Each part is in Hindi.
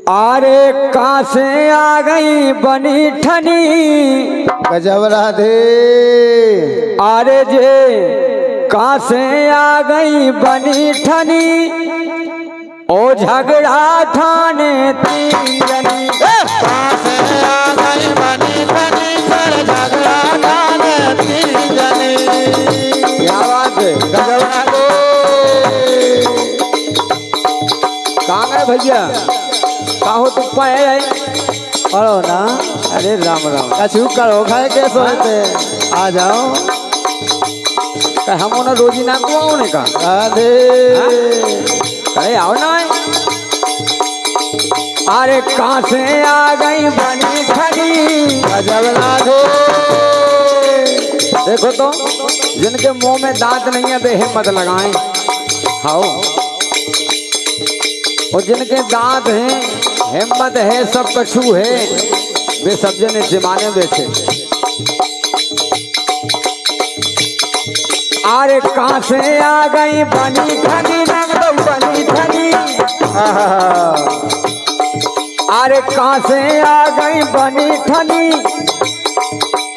अरे कहाँ से आ गई बनी ठनी गजब राधे। अरे जे कहाँ से आ गई बनी ठनी ओ झगड़ा ठाने तीन जनी। कहाँ से आ गई बनी ठनी पर झगड़ा ठाने तीन जनी। क्या बात है, गजब राधे। कहाँ गए भैया, काहो तुम पाए आए पढ़ो ना। अरे राम राम, कछु करो खाए के सोचते आ जाओ। हम उन्हें रोजी ना को ने का राधे। अरे आओ ना। अरे कहाँ से आ गई बनी ठनी गजब राधे। देखो तो जिनके मुंह में दांत नहीं है वे हिम्मत लगाएं। हाँ, और जिनके दांत हैं हिम्मत है सब कछु है वे सब जने जमाने बैठे। अरे कहाँ से आ गई बनी ठनी नंदो बनी ठनी। अरे कहाँ से आ गई बनी ठनी।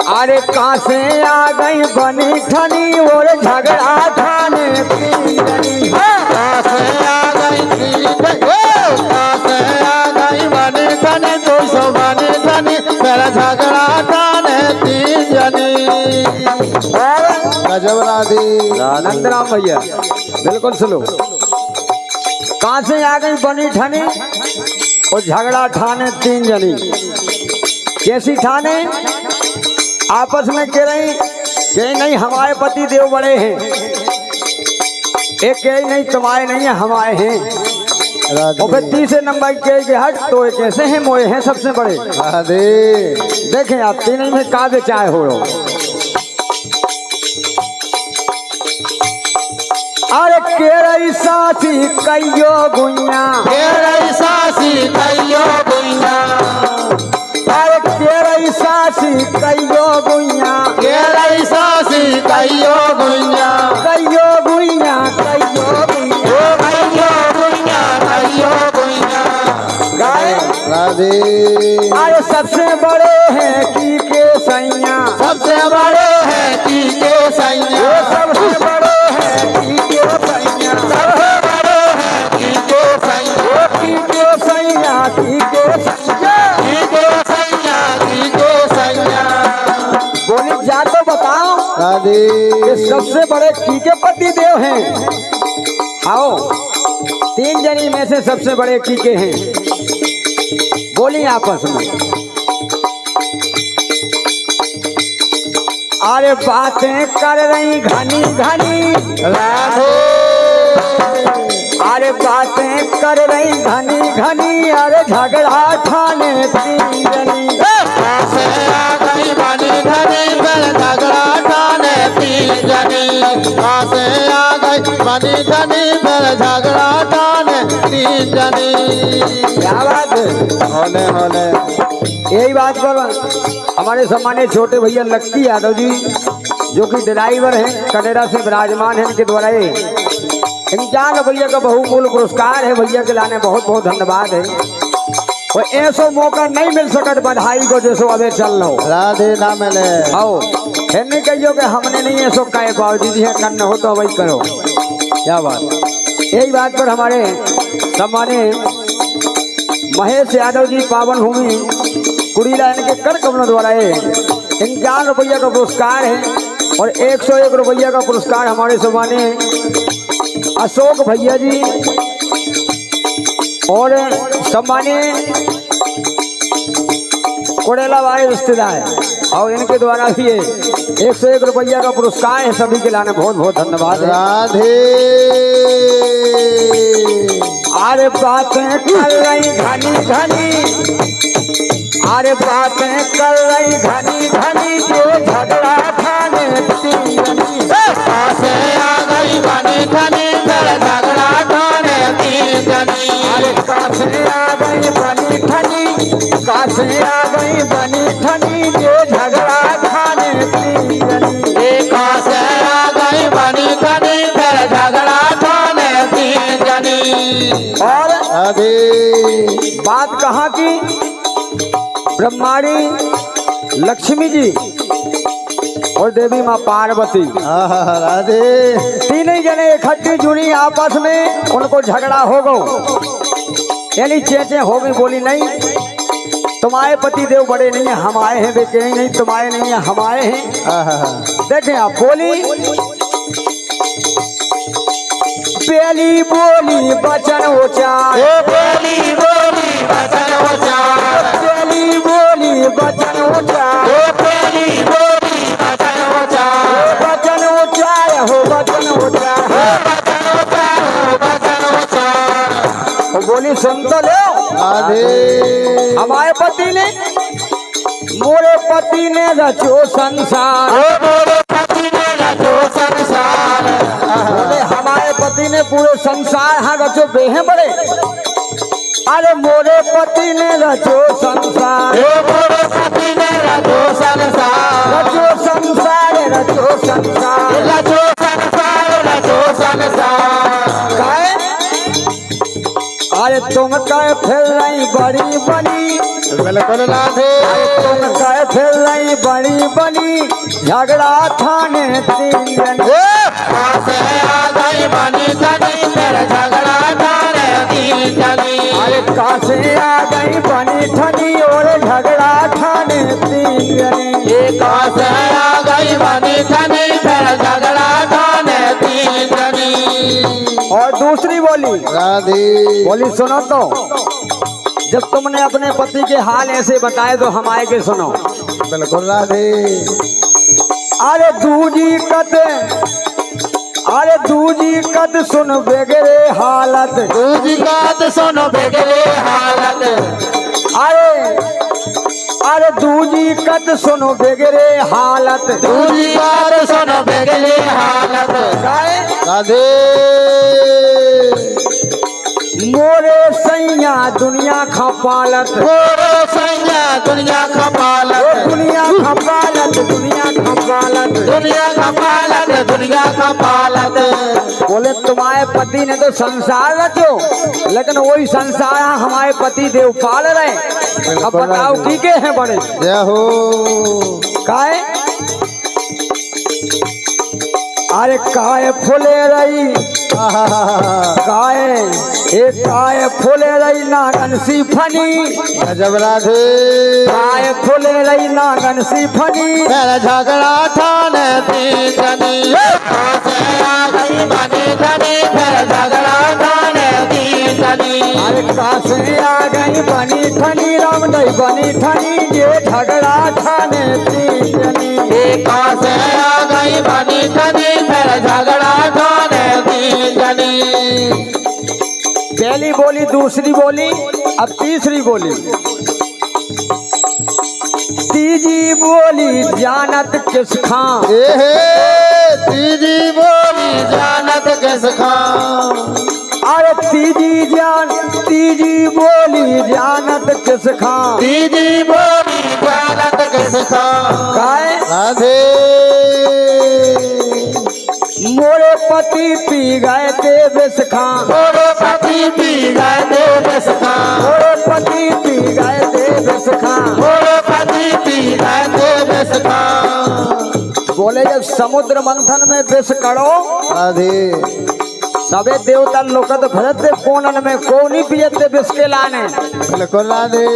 अरे कहाँ से आ गई बनी ठनी और झगड़ा ठाने तीन जनी। कहाँ से आ गई तीन जनी। कहाँ से आ गई बनी ठनी 200 बनी ठनी मेरा झगड़ा ठाने तीन जनी। गजब राधे। नंदराम भैया बिल्कुल सुनो। कहाँ से आ गई बनी ठनी और झगड़ा ठाने तीन जनी। कैसी ठाने, आपस में कह रही कि नहीं हमारे पति देव बड़े हैं, एक कह नहीं तुम्हारे नहीं है हमारे हैं। और फिर तीसरे नंबर के हट तो एक ऐसे हैं मोए हैं सबसे बड़े। राधे। देखें आप तीन में का बेचाए हो रहो। अरे केरई सासी कईयो गुइया। केरई सासी कईयो गुइया। अरे केरई सासी कईयो गुइया। केरई सासी कईयो गुइया। कईयो गुइया कईयो गुइया। ओ कईयो गुइया कईयो गुइया। गाय राधे। अरे सबसे बड़े हैं की के सैया। सबसे बड़े हैं की के सैया। सबसे बड़े हैं की के सैया। सबसे बड़े हैं की के सैया। की के सैया की के सैया। की के सैया की के सैया। बोली जा तो बताओ राधे। कि सबसे बड़े की के पति देव हैं। आओ तीन जनी में से सबसे बड़े की के हैं, बोली आपस में। अरे बातें कर रही घनी घनी। राधे। अरे बातें कर रही घनी घनी। अरे झगड़ा ठाने तीन जनी। कहाँ से आ गई बनी ठनी पर झगड़ा ठाने तीन जनी। कहाँ से आ गई बनी ठनी पर झगड़ा ठाने तीन जनी। क्या बात है, होले होले। यही बात पर हमारे सम्मानित छोटे भैया लक्की यादव जी जो कि ड्राइवर हैं कनेडा से विराजमान हैं, इनके द्वारा इनचान भैया का बहुमूल्य पुरस्कार है। भैया के लाने बहुत बहुत धन्यवाद है। और ऐसो मौका नहीं मिल सकत बधाई को जैसो अबे चल लो। राधे ना मिले। आओ फिर नहीं कहियो कि हमने नहीं ऐसो कहे पाओ दीदी है करना हो तो वही करो। क्या बात, यही बात पर हमारे सम्मानित महेश यादव जी पावन भूमि कुड़ीला इनके कर कमलों द्वारा 51 रुपया का पुरस्कार है। और 101 रुपया का पुरस्कार हमारे सम्मानित अशोक भैया जी और सम्मानित कोड़ेला वाले रिश्तेदार और इनके द्वारा भी 101 रुपया का पुरस्कार है। सभी के लाने बहुत बहुत धन्यवाद है। राधे। अरे बातें कर रही घनी घनी। अरे बातें कर रही घनी घनी जो झगड़ा ठाने तीन जनी। कहाँ से आ गई बनी ठनी पर झगड़ा ठाने तीन जनी। अरे कहाँ से आ गई बनी ठनी। कहाँ से आ गई बनी ठनी जो झगड़ा ठाने तीन जनी। कहाँ से आ गई बनी ठनी पर झगड़ा ठाने तीन जनी। और राधे बात कहाँ की? ब्रह्माणी लक्ष्मी जी और देवी माँ पार्वती राधे तीनों जने इकट्ठी जुड़ी आपस में, उनको झगड़ा हो गो, यानी चेचे हो गई। बोली नहीं तुम्हारे पति देव बड़े नहीं है, हम आए हैं। बेटे नहीं तुम्हारे नहीं है, हम आए हैं। देखें आप, बोली पहली बोली बचन उचार, बोली बोली बचन उचार, पहली बोली बचन उचार, बोली बोली बचन उचार, बचन उचार हो बचन उचार, बचन उचार, बचन उचार। वो बोली सुन तो लो। राधे हमारे पति ने, मोरे पति ने रचो संसार, मोरे पति ने रचो संसार, बोले हमारे पति ने पूरे संसार हाँ रचो बेहे बड़े। अरे मोरे पति ने रचो संसार, मोरे पति ने रचो संसार, रचो संसार, रचो संसार, रचो संसार, रचो संसार। काहे? अरे तुम कहे फिर रही बड़ी बनी, बिल्कुल राधे तुम कहे फिर रही बड़ी बनी, झगड़ा थाने तीन जन। से आ गई बनी धनी, फिर झगड़ा थाने तीन जनी। अरे कासे आ गई बनी ठनी और झगड़ा थाने तीन जनी। एक से आ गई बनी धनी, फिर झगड़ा थाने तीन जनी। और दूसरी बोली, राधे बोली सुनो तो, जब तुमने अपने पति के हाल ऐसे बताए तो हम आए के सुनो। बिल्कुल राधे अरे दूजी कत, अरे दूजी कत सुन बेगरे हालत, दूजी बात सुनो बेगरे हालत। अरे दूजी कत सुनो बेगरे हालत, दूजी बात सुनो बेगरे हालत। काहे? राधे मोरे सैया दुनिया खपालत, मोरे सैया दुनिया खपालत, दुनिया खपालत, दुनिया खपालत। दुनिया खपालत, दुनिया खपालत। बोले तुम्हारे पति ने तो संसार रचो, लेकिन वही संसार हमारे पति देव पाल रहे। अब बताओ की के हैं बड़े? जय हो काहे? अरे काय फूले रही, काय काय फूले रही नागन सी फनी, गजब राधे काय फूले रही नागन सी फनी। मेरा झगड़ा ठाने तीन जनी, से आ गई बनी धनी, मेरा झगड़ा ठाने तीन जनी। अरे कासे आ गई बनी ठनी, राम दई बनी ठनी, ये झगड़ा ठाने तीन जनी। एक से आ गई बनी धनी, मेरा झगड़ा ठाने तीन जनी। पहली बोली, दूसरी बोली, अब तीसरी बोली। तीजी बोली जानत किस खां, तीजी बोली जानत किस खां। अरे तीजी बोली जानत किस खां। तीजी बोली जानत किस खां। काहे? राधे मोरे पति पी गए थे विष खां, मोरे पति पी गए थे विष खां, मोरे पति पी गए थे विष खां। मोरे पति पी गए थे विष खां। बोले जब समुद्र मंथन में विष करो, राधे सबे देवता लोकत भरत कोनन में को नहीं पियते विष के लाने, बिल्कुल राधे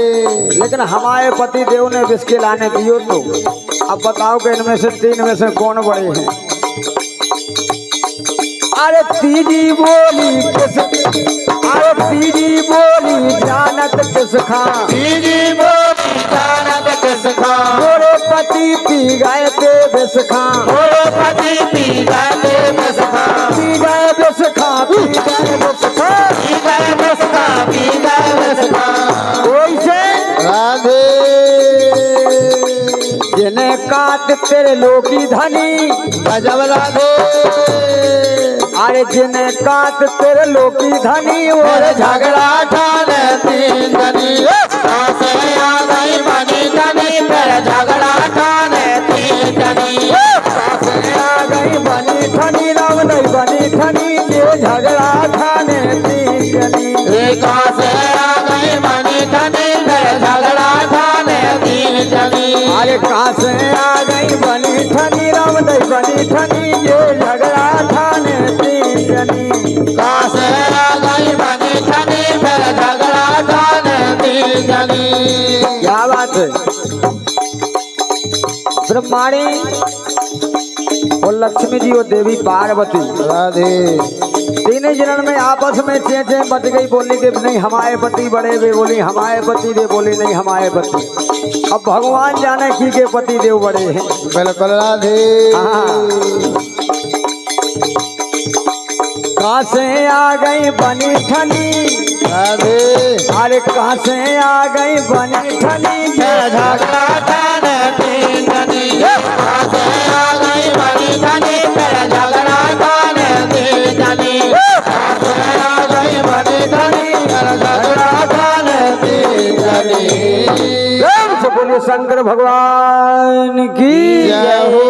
लेकिन हमारे पति देव ने विष के लाने पियो। तो अब बताओ कि इनमें से तीन में से कौन बड़े हैं? अरे तीजी बोली किस, अरे तीजी बोली जानत किस खां। तीजी बोली जानत किस खां। मोरे पति पी गए थे विष खां, मोरे पति पी गए थे विष खां। पी गए विष खां, पी गए विष खां, पी गए विष खां, पी गए विष खां। वैसे राधे जिन्हें काट तेरे लोकी धनी, गजब राधे अरे जिन्हें काट तेरे लोकी धनी और और झगड़ा। झगड़ा ठाने तीन जनी, से आ गई बनी धनी, फिर झगड़ा ठाने तीन जनी। से आ गई बनी ठनी, राम नहीं बनी ठनी, ये झगड़ा खाने तीन जनी। कहाँ से आ गई बनी ठनी फिर झगड़ा ठाने तीन जनी अरे कहाँ से आ गई बनी ठनी राम दई बनी ठनी ये झगड़ा ठाने तीन जनी कहाँ से आ गई बनी ठनी फिर झगड़ा ठाने तीन जनी क्या बात है ब्रह्माणी और लक्ष्मी जी और देवी पार्वती राधे तीनों जनन में आपस में चे चे बच गई बोली कि नहीं हमारे पति बड़े वे बोली हमारे पति वे बोली नहीं हमारे पति अब भगवान जाने की के पति देव बड़े हैं बिल्कुल राधे कहाँ से आ गई बनी ठनी राधे अरे कहाँ से आ गई बनी ठनी फिर झगड़ा ठाने तीन जनी कहाँ से आ गई बनी ठनी फिर झगड़ा ठाने तीन जनी कहाँ से आ गई बनी ठनी फिर झगड़ा ठाने तीन जनी बोलिए शंकर भगवान की जय हो